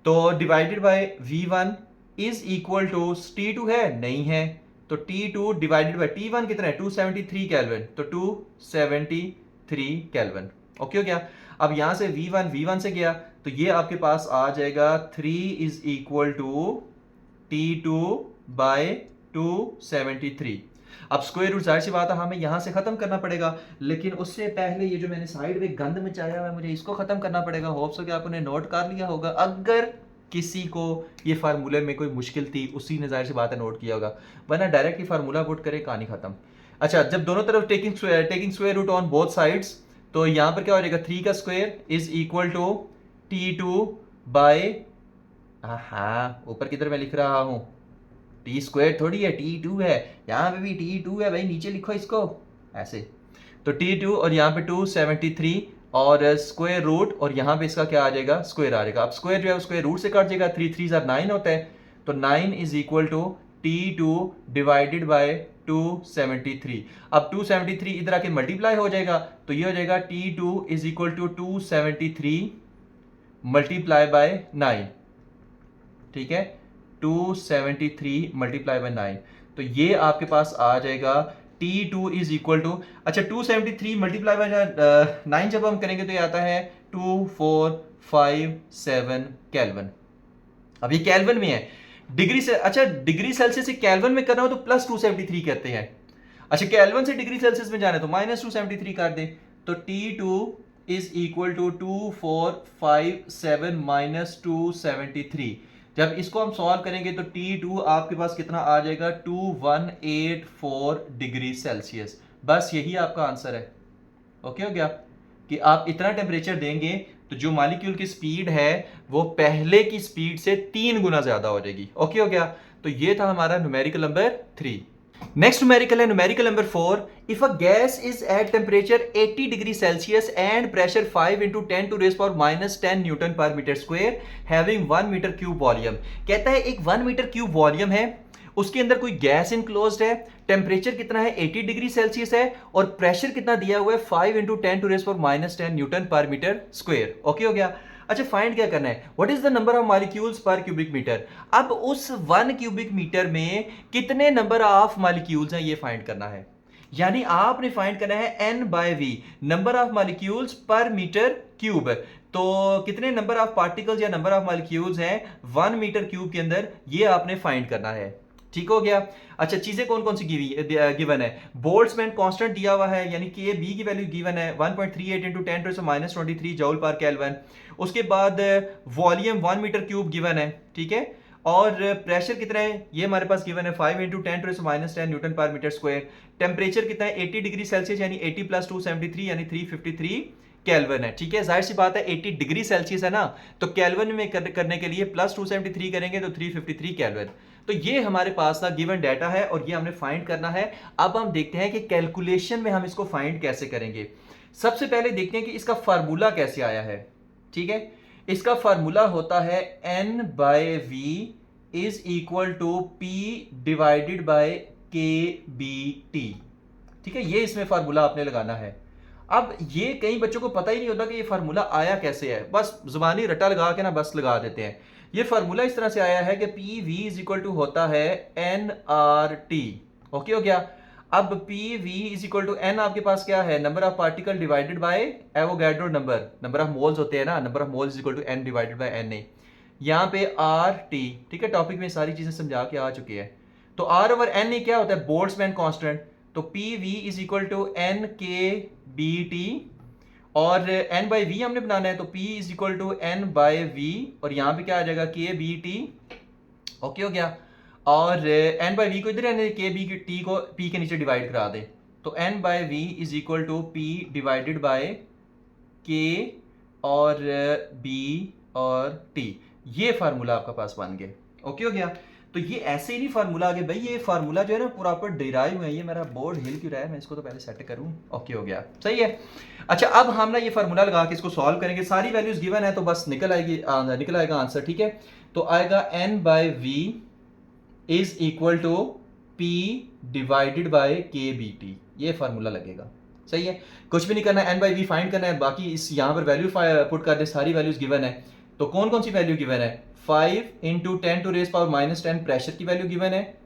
तो divided by V1 is equal to T2 है, नहीं है, तो T2 डिवाइडेड बाय T1 कितना है, 273 केल्विन, तो 273 केल्विन। ओके हो गया। अब यहां से V1 से गया, तो ये आपके पास आ जाएगा 3 is equal to T2 bye 273। अब स्क्वायर रूट जाहिर सी बात है हमें यहां से खत्म करना पड़ेगा, लेकिन उससे पहले ये जो मैंने साइड में गंद मचाया हुआ है मुझे इसको खत्म करना पड़ेगा। होप्स हो कि आपने नोट कर लिया होगा। अगर किसी को ये फार्मूले में कोई मुश्किल थी उसी ने जाहिर सी बात है नोट किया होगा, वरना डायरेक्ट ही फार्मूला पुट करे, कहानी खत्म। अच्छा जब दोनों तरफ taking square root on both sides, तो यहां पर क्या हो जाएगा, 3 का square is equal to T2 by, हाँ ऊपर किधर मैं लिख रहा हूं, टी स्क्वायर थोड़ी है, T2 है, यहाँ पे भी T2 है भाई, नीचे लिखो इसको ऐसे। तो T2 और यहाँ पे 273 और स्क्वायर रूट, और यहाँ पे इसका क्या आ जाएगा, स्क्वायर आ जाएगा। अब स्क्वायर जो है स्क्वायर रूट से कट जाएगा, 3 3 9 होता है, तो 9 is equal to T2 divided by 273। अब 273 इधर आके मल्टीप्लाई हो जाएगा, तो ये हो जाएगा T2 is equal to 273 multiply by 9। ठीक है, 273 मल्टीप्लाई बाय 9, तो ये आपके पास आ जाएगा T2 इज इक्वल टू, अच्छा 273 मल्टीप्लाई बाय 9 जब हम करेंगे तो ये आता है 2457 केल्विन। अब ये केल्विन में है, डिग्री से, अच्छा डिग्री सेल्सियस से केल्विन में करना हो तो प्लस 273 कहते हैं। अच्छा केल्विन से डिग्री सेल्सियस में जाना है तो माइनस 273 कर दे, तो T2 is equal to 2457 minus 273। जब इसको हम सॉल्व करेंगे तो T2 आपके पास कितना आ जाएगा, 2184 डिग्री सेल्सियस। बस यही आपका आंसर है। ओके हो गया। कि आप इतना टेम्परेचर देंगे तो जो मॉलिक्यूल की स्पीड है वो पहले की स्पीड से 3 गुना ज्यादा हो जाएगी। ओके हो गया? तो ये था हमारा न्यूमेरिकल नंबर 3। नेक्स्ट न्यूमेरिकल है numerical number 4। If a gas is at temperature 80 degree Celsius and pressure 5 into 10 to raise power minus 10 newton पर metre square having 1 metre cube volume. कहता है एक 1 मीटर क्यूब वॉल्यूम है, उसके अंदर कोई gas enclosed है, टेम्परेचर कितना है 80 डिग्री सेल्सियस है और प्रेशर कितना दिया हुआ है 5 into 10 to raise power minus 10 newton पर मीटर स्क्वायर। ओके हो गया? अच्छा, फाइंड क्या करना है? What is the number of molecules पर क्यूबिक मीटर। अब उस 1 क्यूबिक मीटर में कितने नंबर ऑफ मॉलिक्यूल्स हैं ये फाइंड करना है। यानी आपने फाइंड करना है n by v, number of molecules पर मीटर क्यूब। तो कितने नंबर ऑफ पार्टिकल्स या नंबर ऑफ मॉलिक्यूल्स हैं 1 मीटर क्यूब के अंदर, ये आपने फाइंड करना है। ठीक हो गया? अच्छा, चीजें कौन कौन सी गिवन है? बोल्ट्जमैन कांस्टेंट दिया हुआ है, यानी कि बी की वैल्यू गिवन है 1.38 इंटू 10 टू माइनस 23 जूल पर केल्विन। उसके बाद वॉल्यूम 1 मीटर क्यूब गिवन है, ठीक है, और प्रेशर कितना है ये हमारे पास गिवन है 5 इंटू 10 टू माइनस 10 न्यूटन पर मीटर स्क्वायर। टेम्परेचर कितना है 80 डिग्री सेल्सियस यानी 80 प्लस 273 यानी 353 केल्विन है। ठीक है, जाहिर सी बात है 80 डिग्री सेल्सियस है ना, तो केल्विन में करने के लिए प्लस 273 करेंगे तो 353 केल्विन। तो ये हमारे पास ना गिवन डाटा है और ये हमने फाइंड करना है। अब हम देखते हैं कि कैलकुलेशन में हम इसको फाइंड कैसे करेंगे। सबसे पहले देखते हैं कि इसका फार्मूला कैसे आया है। ठीक है, इसका फार्मूला होता है n by v is equal to p divided by k B T. ठीक है, ये इसमें फार्मूला आपने लगाना है। अब ये कई बच्चों को पता ही नहीं होता कि ये फार्मूला आया कैसे है, बस जुबानी रट्टा लगा के ना बस लगा देते हैं। ये फार्मूला इस तरह से आया है कि P V is equal to होता है एन आर टी। ओके हो गया? अब P V is equal to N आपके पास क्या है, number of particle divided by Avogadro number, number of moles होते हैं ना, number of moles is equal to n divided by N A. यहाँ पे आर टी। ठीक है, टॉपिक में सारी चीजें समझा के आ चुके हैं। तो आर ओवर एन ए क्या होता है, बोल्ट्जमैन कांस्टेंट। तो P V is equal to N k B T और n बाई वी हमने बनाना है, तो p is equal to N by V और यहां पे क्या आ जाएगा के बी टी। ओके हो गया? और n बाई वी को इधर रहने के बी की टी को p के नीचे डिवाइड करा दे, तो n by v is equal to p divided by k और b और t। ये फार्मूला आपका पास बन गया। ओके हो गया? तो ये ऐसे ही नहीं फार्मूला आगे भाई, ये फार्मूला जो है ना प्रॉपर डिराइव है। ये मेरा बोर्ड हिल क्यों रहा है, मैं इसको तो पहले सेट करूं। ओके हो गया? सही है। अच्छा, अब हम ना ये फार्मूला लगा के इसको सॉल्व करेंगे। सारी वैल्यूज गिवन है तो बस निकल आएगा आंसर। ठीक है, तो आएगा n by v is equal to p divided by k B T. ये फार्मूला लगेगा। सही है, कुछ भी नहीं करना है, n बाई वी फाइंड करना है, बाकी इस यहाँ पर वैल्यू पुट कर दे, सारी वैल्यूज गिवन है। तो कौन कौन सी वैल्यू गिवन है, 5 into 10 to raise power minus 10 pressure की वैल्यू गिवन है,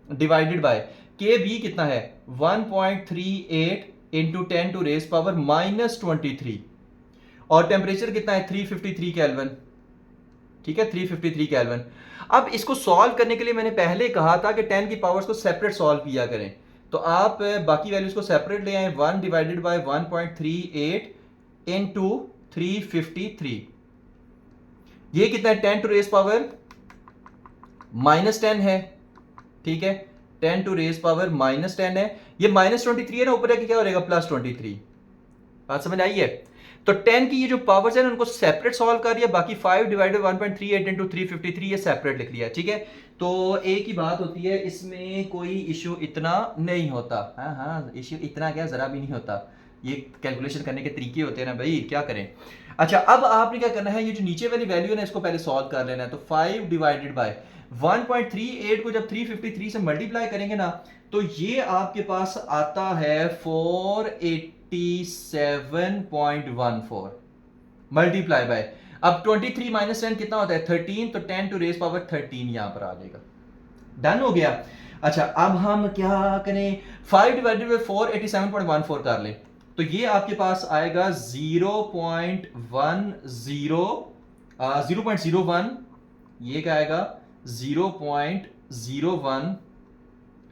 डिवाइडेड बाय के बी कितना है 1.38 into 10 to raise power minus 23 और टेम्परेचर कितना है 353 केल्विन। ठीक है, 353 केल्विन। अब इसको सॉल्व करने के लिए मैंने पहले कहा था कि 10 की पावर्स को सेपरेट सॉल्व किया करें, तो आप बाकी वैल्यूज को सेपरेट ले आए। 1 डिवाइडेड बाय 1.38 इंटू 353, ये कितना है 10 टू रेज पावर माइनस 10 है। ठीक है, 10 टू रेज पावर माइनस 10 है, ये माइनस 23 है ना, ऊपर क्या हो जाएगा प्लस 23। बात समझ आई है? तो 10 की ये जो पावर्स है ना उनको सेपरेट सॉल्व कर दिया, बाकी 5 डिवाइडेड 1.38 इंटू 353 ये सेपरेट लिख लिया। ठीक है, तो एक ही बात होती है, इसमें कोई इश्यू इतना नहीं होता। हाँ, इश्यू इतना क्या, जरा भी नहीं होता। ये कैलकुलेशन करने के तरीके होते हैं ना भाई, क्या करें। अच्छा, अब आपने क्या करना है, ये जो नीचे वाली वैल्यू है ना इसको पहले सॉल्व कर लेना है। तो 5 डिवाइडेड बाय 1.38 को जब 353 से मल्टीप्लाई करेंगे ना तो ये आपके पास आता है 487.14 मल्टीप्लाई बाय, अब 23 माइनस 10 कितना होता है 13, तो 10 टू रेज पावर 13 यहां पर आ जाएगा। डन हो गया? अच्छा, अब हम क्या करें, 5 डिवाइडेड बाय 487.14 कर लें, तो ये आपके पास आएगा 0.01, ये क्या आएगा 0.01।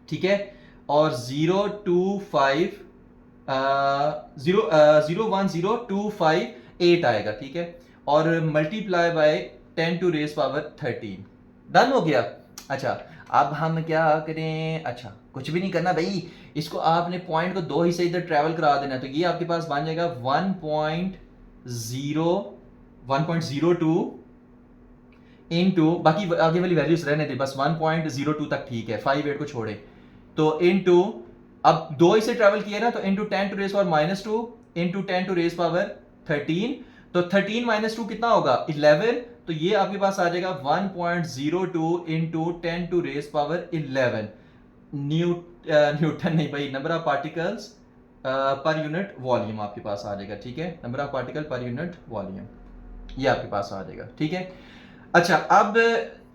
ठीक है, और 0.01028 आएगा। ठीक है, और multiply by 10 to raise power 13। Done हो गया? अच्छा, अब हम क्या करें, अच्छा कुछ भी नहीं करना भाई, इसको आपने पॉइंट को दो ही से इधर ट्रेवल करा देना, तो ये आपके पास बन जाएगा 1.02 इनटू, बाकी आगे वाली वैल्यूज रहने दे, बस 1.02 तक ठीक है, 58 को छोड़े, तो इनटू, अब दो इसे ट्रेवल किया ना, तो into 10 to raise power -2 into 10 to raise power 13, तो 13 -2 कितना होगा 11, तो ये आपके पास आ जाएगा 1.02 into 10 to raise power 11 newton नहीं भाई, number of particles per unit volume आपके पास आ जाएगा, ठीक है, number of particle per unit volume ये आपके पास आ जाएगा, ठीक है। अच्छा अब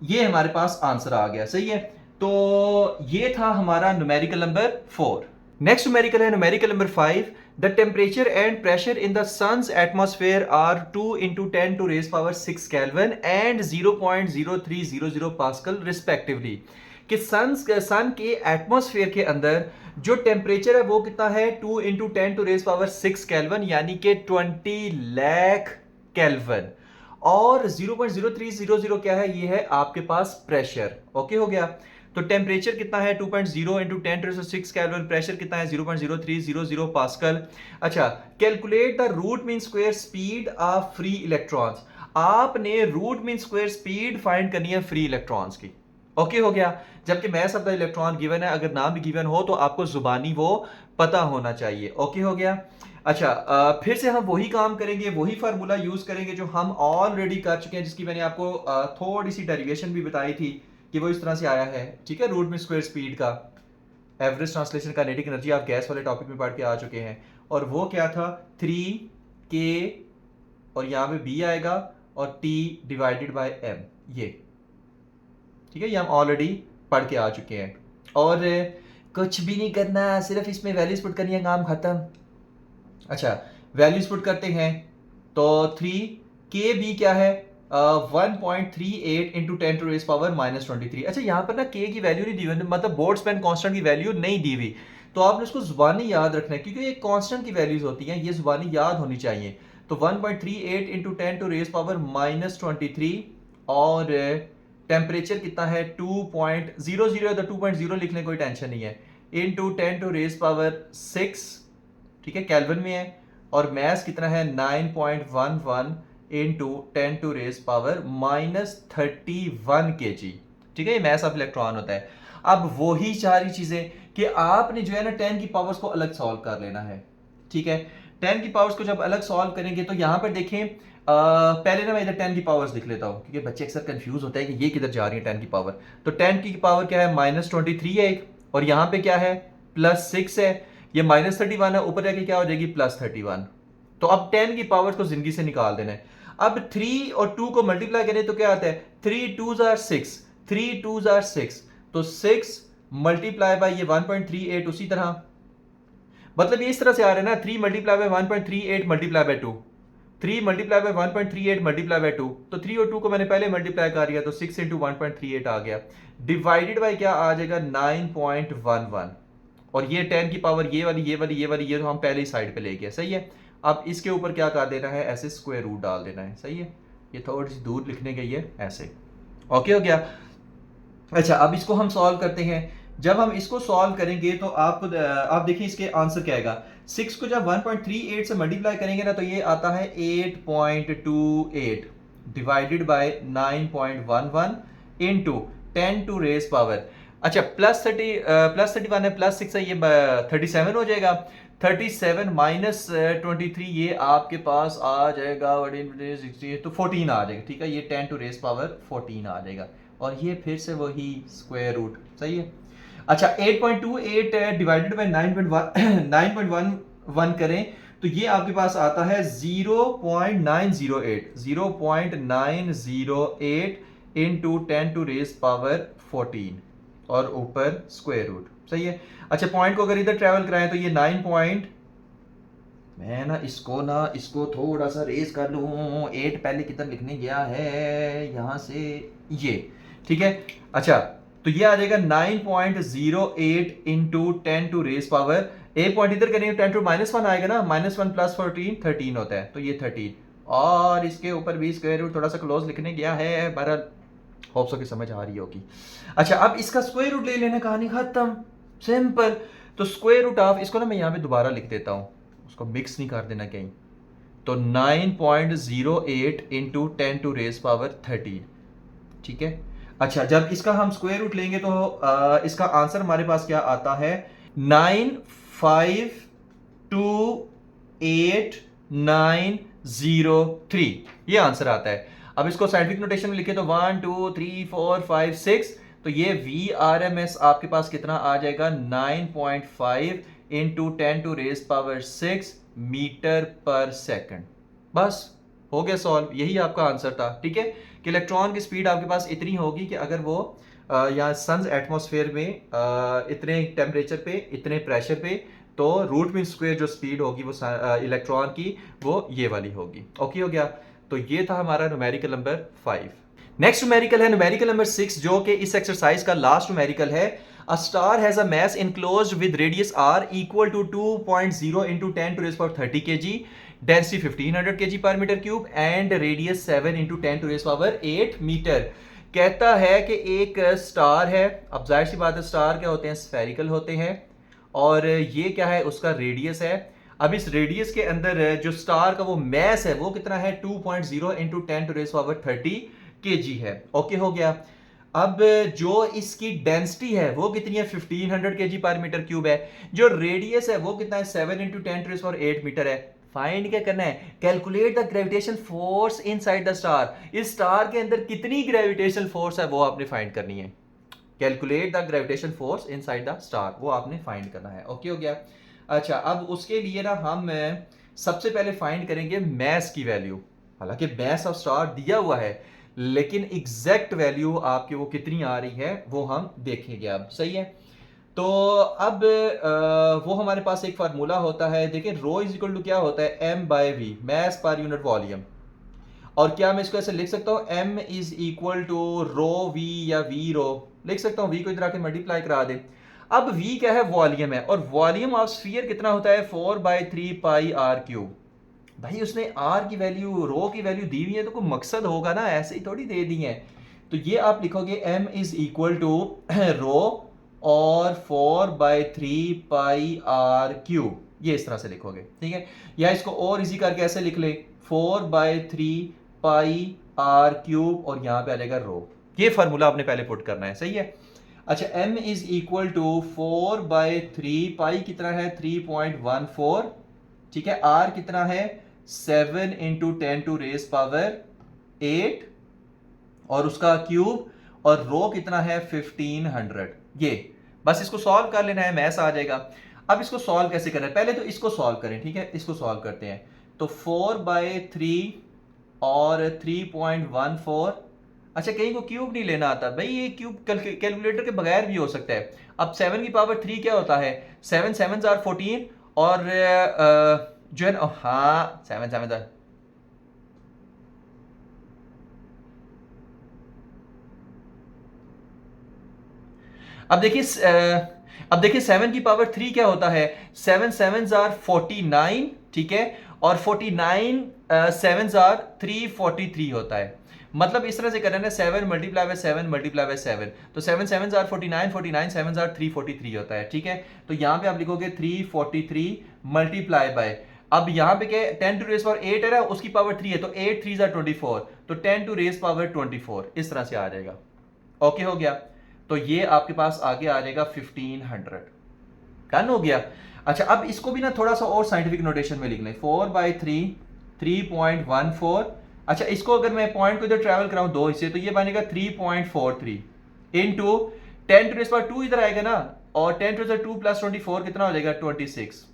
ये हमारे पास आंसर आ गया, सही है। तो ये था हमारा न्यूमेरिकल नंबर 4। नेक्स्ट न्यूमेरिकल है numerical number 5। The temperature and pressure in the sun's atmosphere are 2 into 10 to raise power 6 kelvin and 0.0300 pascal respectively, कि सन के एटमॉस्फेयर के अंदर जो टेम्परेचर है वो कितना है 2 into 10 to raise power 6 kelvin, यानी कि 20 लाख केल्विन, और 0.0300 क्या है, ये है आपके पास प्रेशर। ओके हो गया, तो टेम्परेचर कितना है 2.0 into 10 to 6 केल्विन, प्रेशर कितना है 0.0300 पास्कल। अच्छा, calculate the root mean square speed of free electrons, आपने root mean square speed find करनी है फ्री इलेक्ट्रॉन्स की। ओके हो गया, जबकि mass of the electron given है, अगर नाम भी गिवन हो तो आपको जुबानी वो पता होना चाहिए। ओके हो गया। अच्छा, फिर से हम वही काम करेंगे, वही फार्मूला यूज करेंगे जो हम ऑलरेडी कर चुके हैं, जिसकी मैंने आपको थोड़ी सी डेरिवेशन भी बताई थी कि वो इस तरह से आया है, ठीक है। रूट में स्क्वायर स्पीड का एवरेज ट्रांसलेशन काइनेटिक एनर्जी आप गैस वाले टॉपिक में पढ़ के आ चुके हैं, और वो क्या था 3K और यहाँ पे B आएगा और T डिवाइडेड बाय M, ये ठीक है, ये हम ऑलरेडी पढ़ के आ चुके हैं। और कुछ भी नहीं करना, सिर्फ इसमें वैल्यूज पुट करनी है, काम खत्म। अच्छा, वैल्यूज पुट करते हैं, तो 3KB क्या है 1.38 इंटू 10 टू रेज पावर -23। अच्छा, यहाँ पर ना K की वैल्यू नहीं दी हुई, मतलब बोर्ड स्पैन कांस्टेंट की वैल्यू नहीं दी हुई, तो आपने उसको जुबानी याद रखना है, क्योंकि ये कांस्टेंट की वैल्यूज होती हैं, ये जुबानी याद होनी चाहिए। तो 1.38 इंटू 10 टू रेज पावर -23, और टेम्परेचर कितना है 2.00, तो 2.0 लिख लें, कोई टेंशन नहीं है, इनटू 10 टू रेज पावर 6, ठीक है, केल्विन में है, और मैस कितना है 9.11 into 10 to raise power -31 kg, ठीक है, ये मैस ऑफ इलेक्ट्रॉन होता है। अब वही सारी चीजें कि आपने जो है ना 10 की पावर्स को अलग सॉल्व कर लेना है, ठीक है। 10 की पावर्स को जब अलग सॉल्व करेंगे तो यहां पर देखें, पहले ना मैं इधर 10 की पावर्स लिख लेता हूं, क्योंकि बच्चे अक्सर कंफ्यूज होते हैं कि ये किधर जा रही है 10 की पावर। तो 10 की पावर क्या है -23 है एक, और यहां पे क्या है +6 है, ये -31 है, ऊपर जाके क्या हो जाएगी +31। तो अब 10 की पावर्स को जिंदगी से निकाल देना है। अब 3 और 2 को मल्टीप्लाई करें तो क्या आता है 3 2s are 6, 3 2s are 6, तो 6 मल्टीप्लाई बाय ये 1.38, उसी तरह, मतलब ये इस तरह से आ रहा है ना, 3 multiply by 1.38 multiply by 2, 3 multiply by 1.38 multiply by 2, तो 3 और 2 को मैंने पहले मल्टीप्लाई कर दिया, तो 6 इंटू 1.38 आ गया, डिवाइडेड बाय क्या आ जाएगा 9.11, और ये 10 की पावर ये वाली ये वाली ये वाली ये तो हम पहले ही साइड पे ले गए, सही है। अब इसके ऊपर क्या कर देना है, ऐसे स्क्वायर रूट डाल देना है, सही है, ये थोड़ी सी दूर लिखने गई है ऐसे। ओके हो गया। अच्छा, अब इसको हम सॉल्व करते हैं। जब हम इसको सॉल्व करेंगे तो आप देखिए इसके आंसर क्या आएगा। 6 को जब 1.38 से मल्टीप्लाई करेंगे ना, तो ये आता है 8.28 divided by 9.11 into 10 to raise power, अच्छा +31 है, +6 है, ये 37 हो जाएगा। 37 -23 ये आपके पास आ जाएगा 16, तो 14 आ जाएगा, ठीक है, ये 10 टू रेज पावर 14 आ जाएगा, और ये फिर से वही स्क्वायर रूट, सही है। अच्छा, 8.28 डिवाइडेड बाय 9.11 करें तो ये आपके पास आता है 0.908 इनटू 10 टू रेज पावर 14, और ऊपर स्क्वायर रूट, सही है। अच्छा, पॉइंट को अगर इधर ट्रेवल कराएं तो ये 9 पॉइंट, मैं ना इसको थोड़ा सा रेज कर लूं, 8 पहले कितना लिखने गया है यहां से, ये ठीक है। अच्छा, तो ये आ जाएगा 9.08 into 10 to raise power, a point इधर करेंगे 10 टू -1 आएगा ना, -1 + 14 13 होता है, तो ये 13, और इसके ऊपर भी स्क्वायर रूट थोड़ा सा क्लोज लिखने गया है, बहरहाल होप सो की समझ आ रही होगी। अच्छा, अब इसका स्क्वायर रूट ले लेना, कहानी खत्म, सिंपल। तो स्क्वायर रूट ऑफ इसको ना मैं यहाँ पे दोबारा लिख देता हूँ, उसको मिक्स नहीं कर देना कहीं। तो 9.08 इंटू 10⁻30, ठीक है। अच्छा, जब इसका हम स्क्वायर रूट लेंगे तो इसका आंसर हमारे पास क्या आता है, 9528903, ये आंसर आता है। अब इसको साइंटिफिक नोटेशन में लिखे तो 1 2 3 4 5 6, तो ये VRMS आपके पास कितना आ जाएगा, 9.5 इंटू 10⁻6 मीटर पर सेकंड। बस हो गया सॉल्व, यही आपका आंसर था, ठीक है। कि इलेक्ट्रॉन की स्पीड आपके पास इतनी होगी कि अगर वो यहाँ सन्स एटमॉस्फेयर में इतने टेम्परेचर पे, इतने प्रेशर पे, तो रूट मीन स्क्वायर जो स्पीड होगी वो इलेक्ट्रॉन की, वो ये वाली होगी। ओके हो गया। तो ये था हमारा न्यूमेरिकल नंबर 5। नेक्स्ट न्यूमेरिकल है न्यूमेरिकल नंबर 6, जो कि इस एक्सरसाइज का लास्ट न्यूमेरिकल है। A star has a mass enclosed with radius r equal to 2.0 into 10⁻30 kg, density 1500 kg per meter cube and radius 7 into 10⁸ metre. कहता है कि एक स्टार है, अब जाहिर सी बात है स्टार क्या होते हैं, स्फेरिकल होते हैं, और ये क्या है, उसका रेडियस है। अब इस रेडियस के अंदर जो स्टार का वो मैस है वो कितना है, 2.0 इंटू 10⁻30 kg है। ओके हो गया। अब जो इसकी डेंसिटी है वो कितनी है, 1500 kg पर मीटर क्यूब है। जो रेडियस है वो कितना है, 7 इंटू 10⁸ मीटर है। फाइंड क्या करना है, calculate the gravitation force inside the star. इस स्टार के अंदर कितनी ग्रेविटेशनल फोर्स है वो आपने फाइंड करनी है। Calculate the gravitation force inside the star, वो आपने फाइंड करना है। ओके हो गया। अच्छा, अब उसके लिए ना हम सबसे पहले फाइंड करेंगे मैस की वैल्यू। हालांकि मैस ऑफ स्टार दिया हुआ है, लेकिन एग्जैक्ट वैल्यू आपकी वो कितनी आ रही है वो हम देखेंगे अब, सही है। तो अब वो हमारे पास एक फार्मूला होता है, देखिए रो इज इक्वल टू क्या होता है, m/v, मैस पर यूनिट वॉल्यूम। और क्या मैं इसको ऐसे लिख सकता हूँ, m is equal to rho V या वी रो, लिख सकता हूँ, v को इधर आके मल्टीप्लाई करा दे। अब v क्या है, वॉल्यूम है, और वॉल्यूम ऑफ स्फीयर कितना होता है, 4/3 पाई आर क्यूब। भाई उसने r की वैल्यू, रो की वैल्यू दी हुई है तो कोई मकसद होगा ना, ऐसे ही थोड़ी दे दी है। तो ये आप लिखोगे m इज इक्वल टू रो और 4/3 पाई आर क्यूब, ये इस तरह से लिखोगे, ठीक है। या इसको और इजी करके ऐसे लिख ले, 4/3 पाई आर क्यूब, और यहां पे आ जाएगा रो। ये फार्मूला आपने पहले पुट करना है, सही है। अच्छा, m इज इक्वल टू 4/3 पाई कितना है, 3.14, ठीक है। r कितना है, 7 इंटू 10⁸, और उसका क्यूब, और रो कितना है, 1500। ये बस इसको सॉल्व कर लेना है, मैथ्स आ जाएगा। अब इसको सॉल्व कैसे करना है, पहले तो इसको सॉल्व करें, ठीक है। इसको सॉल्व करते हैं, तो 4/3 और 3.14। अच्छा, कहीं को क्यूब नहीं लेना आता भाई, ये क्यूब कैलकुलेटर के बगैर भी हो सकता है। अब 7 की पावर 3 क्या होता है, 7 7 आर 14, और जो है ना, हाँ 7 7 आर, अब देखिए 7 की पावर 3 क्या होता है, 7 7 आर 49, ठीक है, और 49 7 आर 343 होता है। मतलब इस तरह से करना है, 7 मल्टीप्लाई बाय 7 मल्टीप्लाई बाय 7, तो 7 7 आर 49, 49 7 आर 343 होता है, ठीक है। तो यहां पे आप लिखोगे 343 मल्टीप्लाई बाय, अब यहां पे क्या, 10⁸8 है ना, उसकी पावर 3 है, तो 8 3 आर 24, तो 10⁻24 इस तरह से आ जाएगा। ओके हो गया। तो ये आपके पास आगे आ जाएगा 1500, डन हो गया। अच्छा, अब इसको भी ना थोड़ा सा और साइंटिफिक नोटेशन में लिख लें, 4/3 3.14। अच्छा, इसको अगर मैं पॉइंट को इधर ट्रैवल कराऊं दो हिस्से, तो ये बनेगा 3.43 इंटू 10⁻2 इधर आएगा ना, और 10⁻2 + 24 कितना हो जाएगा, 26।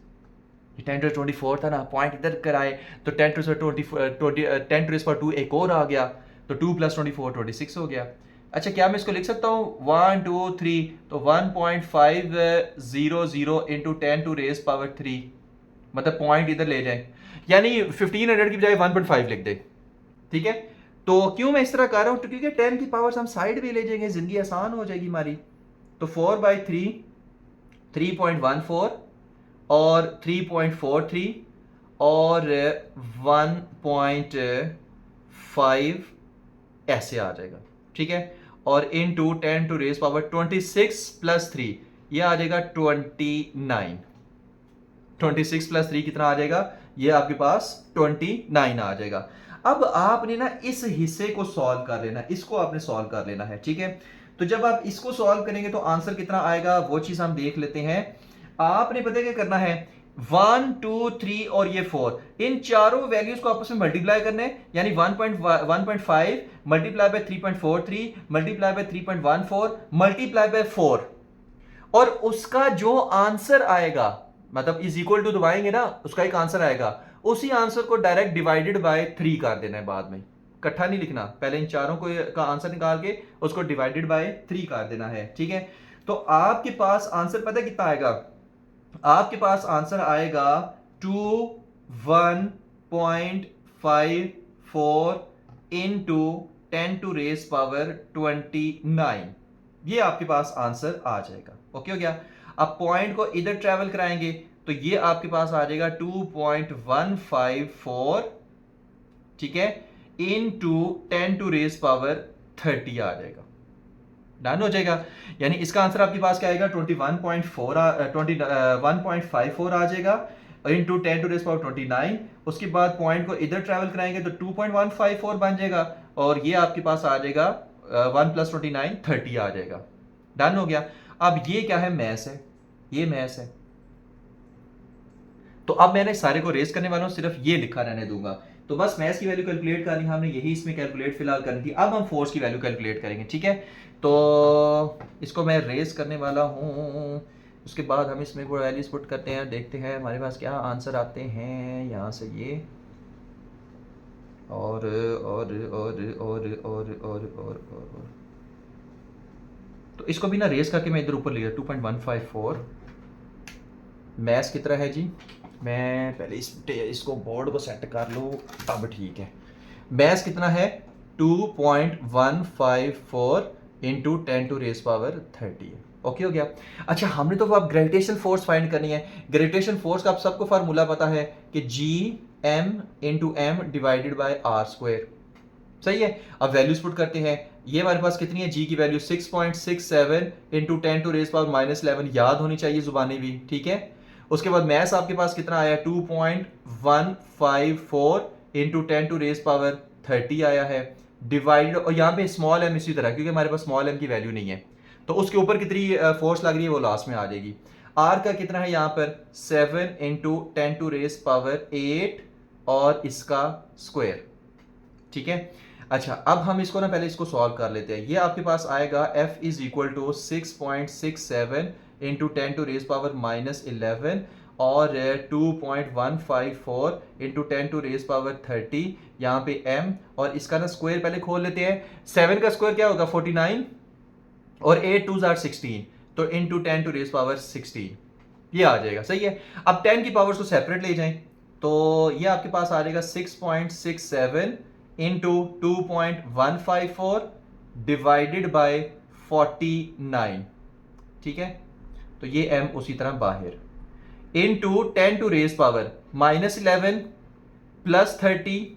10⁻24 था ना, पॉइंट इधर कराए तो 10⁻2 एक और आ गया, तो 2 + 24 26 हो गया। अच्छा, क्या मैं इसको लिख सकता हूँ 1 2 3, तो 1.500 इंटू 10⁻3, मतलब पॉइंट इधर ले जाए, यानी 1500 की बजाय 1.5 लिख दे, ठीक है। तो क्यों मैं इस तरह कर रहा हूं, क्योंकि 10 की पावर हम साइड भी ले जाएंगे, जिंदगी आसान हो जाएगी हमारी। तो 4/3 3.14 और 3.43 और 1.5 ऐसे आ जाएगा, ठीक है, और into 10 to raise power 26 plus 3, ये आ जाएगा 29। 26 प्लस 3 कितना आ जाएगा, ये आपके पास 29 आ जाएगा। अब आपने ना इस हिस्से को सॉल्व कर लेना, इसको आपने सॉल्व कर लेना है, ठीक है। तो जब आप इसको सॉल्व करेंगे तो आंसर कितना आएगा वो चीज हम देख लेते हैं। आपने पता क्या करना है, 1 2 3 और ये 4, इन चारों वैल्यूज को आपस में मल्टीप्लाई करना है, यानी 1.5 multiply by 3.43 multiply by 3.14 multiply by 4, और उसका जो आंसर आएगा, मतलब इज इक्वल टू दबाएंगे ना, उसका एक आंसर आएगा, उसी आंसर को डायरेक्ट डिवाइडेड बाय 3 कर देना है, बाद में इकट्ठा नहीं लिखना, पहले इन चारों को का आंसर निकाल के उसको डिवाइडेड बाय 3 कर देना है, ठीक है। तो आपके पास आंसर पता कितना आएगा, आपके पास आंसर आएगा 21.54 इंटू 10 टू रेज पावर 29, ये आपके पास आंसर आ जाएगा। ओके हो गया। अब पॉइंट को इधर ट्रेवल कराएंगे तो ये आपके पास आ जाएगा 2.154, ठीक है, इनटू 10 टू रेज पावर 30 आ जाएगा, डन हो जाएगा। यानी इसका आंसर आपके पास क्या आएगा, 21.54 आ जाएगा, इनटू 10 टू रेज पावर 29। उसके बाद पॉइंट को इधर ट्रेवल कराएंगे तो 2.154 बन जाएगा, और ये आपके पास आ जाएगा 1 प्लस 29 30 आ जाएगा, डन हो गया। अब ये क्या है, मैथ्स है, ये मैथ्स है। तो अब मैंने सारे को रेस करने वाला हूं, सिर्फ ये लिखा रहने दूंगा। तो बस मैथ्स की वैल्यू कैलकुलेट करनी, हमने यही इसमें कैलकुलेट फिलहाल करनी थी। अब हम फोर्स की वैल्यू कैलकुलेट करेंगे, ठीक है। तो इसको मैं रेस करने वाला हूं, उसके बाद हम इसमें वैल्यूज पुट करते हैं, देखते हैं हमारे पास क्या आंसर आते हैं यहाँ से। ये और और और और और और और तो इसको भी ना रेस करके मैं इधर ऊपर लिया 2.154। मैथ्स की तरह है जी, मैं पहले इसको बोर्ड को सेट कर लूँ, अब ठीक है। मैथ्स कितना है, 2.154 इंटू 10 टू रेज पावर 30 है। ओके हो गया। अच्छा, हमने तो अब ग्रेविटेशन फोर्स फाइंड करनी है। ग्रेविटेशन फोर्स का आप सबको फार्मूला पता है कि G M into M divided by R square, सही है। अब वैल्यूज पुट करते हैं। ये हमारे पास कितनी है, जी की value 6.67 into 10 to raise power -11, याद होनी चाहिए जुबानी भी, ठीक है। उसके बाद मैथ्स आपके पास कितना आया, 2.154 इंटू 10 टू रेज पावर 30 आया है, डिवाइड, और यहाँ पे स्मॉल एम इसी तरह, क्योंकि हमारे पास स्मॉल एम की वैल्यू नहीं है, तो उसके ऊपर कितनी फोर्स लग रही है वो लास्ट में आ जाएगी। आर का कितना है यहाँ पर, 7 इंटू 10 टू रेज पावर 8 और इसका स्क्वायर, ठीक है। अच्छा, अब हम इसको ना पहले इसको सॉल्व कर लेते हैं। ये आपके पास आएगा F is equal to 6.67 into 10 to raise power -11 और 2.154 इंटू 10 टू रेज पावर 30, यहाँ पे m, और इसका ना स्क्वायर पहले खोल लेते हैं। 7 का स्क्वायर क्या होगा, 49, और 8 2 आर 16, तो इंटू 10 टू रेज पावर 16 ये आ जाएगा, सही है। अब 10 की पावर्स को सेपरेट ले जाएं तो ये आपके पास आ जाएगा 6.67 इंटू 2.154 डिवाइडेड बाय 49, ठीक है। तो ये m उसी तरह बाहर, into 10 to raise power -11 plus 30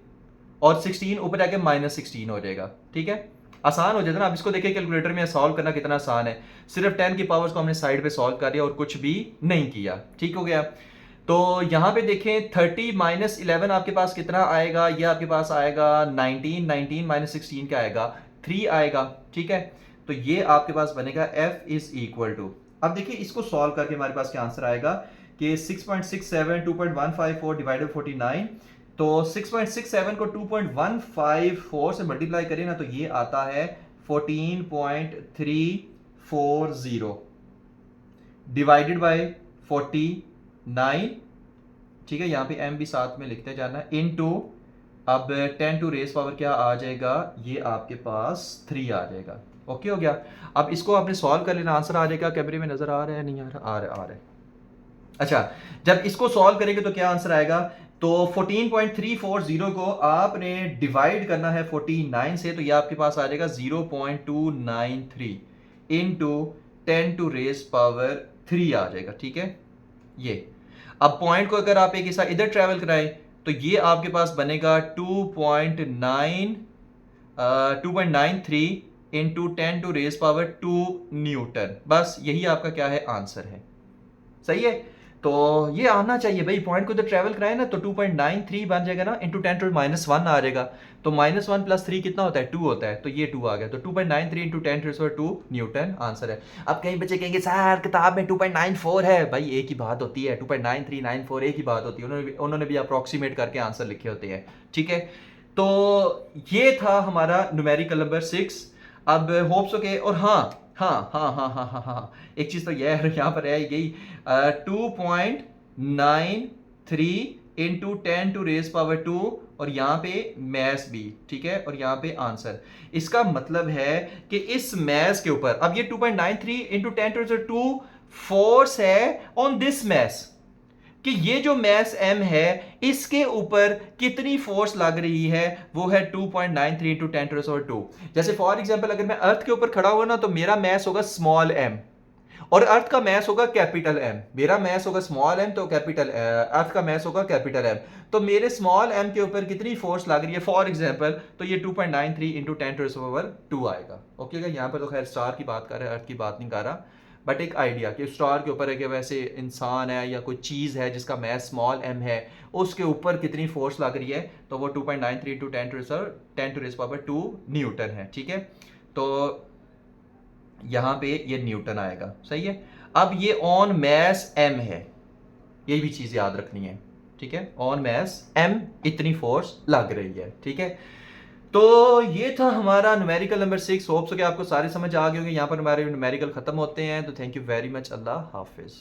और 16 ऊपर जाके -16 हो जाएगा, ठीक है। आसान हो जाता है ना। अब इसको देखिए कैलकुलेटर में सॉल्व करना कितना आसान है, सिर्फ 10 की पावर्स को हमने साइड पे सॉल्व कर दिया और कुछ भी नहीं किया, ठीक हो गया। तो यहाँ पे देखें 30 -11 आपके पास कितना आएगा, ये आपके पास आएगा 19 -16 क्या आएगा, 3 आएगा, ठीक है। तो ये आपके पास बनेगा F इज इक्वल टू, अब देखिए इसको सॉल्व करके हमारे पास क्या आंसर आएगा कि 6.67 2.154 डिवाइडेड 49, तो 6.67 को 2.154 से मल्टीप्लाई करें ना तो ये आता है 14.340 डिवाइडेड बाय 49, ठीक है। यहाँ पे m भी साथ में लिखते जाना, इनटू अब 10 टू रेज पावर क्या आ जाएगा, ये आपके पास 3 आ जाएगा। ओके हो गया। अब इसको आपने सॉल्व कर लेना, आंसर आ जाएगा। कैमरे में नजर आ रहा है, नहीं आ रहा, आ रहा है। अच्छा, जब इसको सॉल्व करेंगे तो क्या आंसर आएगा, तो 14.340 को आपने डिवाइड करना है 49 से, तो ये आपके पास आ जाएगा 0.293 इंटू 10 टू रेज पावर 3 आ जाएगा, ठीक है। ये अब पॉइंट को अगर आप एक हिस्सा इधर ट्रेवल कराएं तो ये आपके पास बनेगा 2.93 इंटू 10⁻², न्यूटन। बस यही आपका क्या है, आंसर है। सही है, तो ये आना चाहिए भाई, पॉइंट को तो ट्रेवल कराए ना, तो 2.93 बन जाएगा ना, इंटू 10⁻1 आ जाएगा। तो -1 + 3 कितना होता है, 2 होता है, तो ये 2 आ गया। तो 2.93 इंटू 10⁻², न्यूटन आंसर है। अब कई बच्चे कहेंगे सर किताब में 2.94 है, भाई एक ही बात होती है, 2.93 94 एक ही बात होती है, उन्होंने भी अप्रोक्सीमेट करके आंसर लिखे होते हैं। ठीक है, तो ये था हमारा न्यूमेरिकल नंबर 6। अब होप्स ओके, और हाँ हाँ हाँ हाँ हाँ हाँ हाँ, एक चीज तो यह यहाँ पर है गई, 2.93 इंटू 10⁻², और यहाँ पे मैथ्स भी, ठीक है, और यहाँ पे आंसर। इसका मतलब है कि इस मैथ्स के ऊपर, अब ये 2.93 इंटू 10⁻² फोर्स है ऑन दिस मैथ्स, कि ये जो मैस m है इसके ऊपर कितनी फोर्स लग रही है, वो है 2.93 इंटू 10⁻²। जैसे फॉर एग्जांपल अगर मैं अर्थ के ऊपर खड़ा हुआ ना, तो मेरा मैस होगा स्मॉल m, और अर्थ का मैस होगा कैपिटल M। मेरा मैस होगा स्मॉल m, तो कैपिटल अर्थ का मैस होगा कैपिटल M। तो मेरे स्मॉल m के ऊपर कितनी फोर्स लग रही है फॉर एग्जांपल, तो ये 2.93 इंटू 10⁻² आएगा। ओके, यहाँ पर तो खैर स्टार की बात कर रहा है, अर्थ की बात नहीं कर रहा, बट एक आइडिया कि स्टार के ऊपर है कि वैसे इंसान है या कोई चीज़ है जिसका मैस स्मॉल m है, उसके ऊपर कितनी फोर्स लग रही है, तो वो 2.93 इंटू 10⁻² न्यूटन है। ठीक है, तो यहां पे ये न्यूटन आएगा। सही है, अब ये ऑन मैस m है, ये भी चीज याद रखनी है। ठीक है, ऑन मैस m इतनी फोर्स लग रही है। ठीक है, तो ये था हमारा न्यूमेरिकल नंबर 6। होप्स हो कि आपको सारे समझ आ गए होंगे। यहाँ पर हमारे न्यूमेरिकल खत्म होते हैं, तो thank you very much, Allah Hafiz.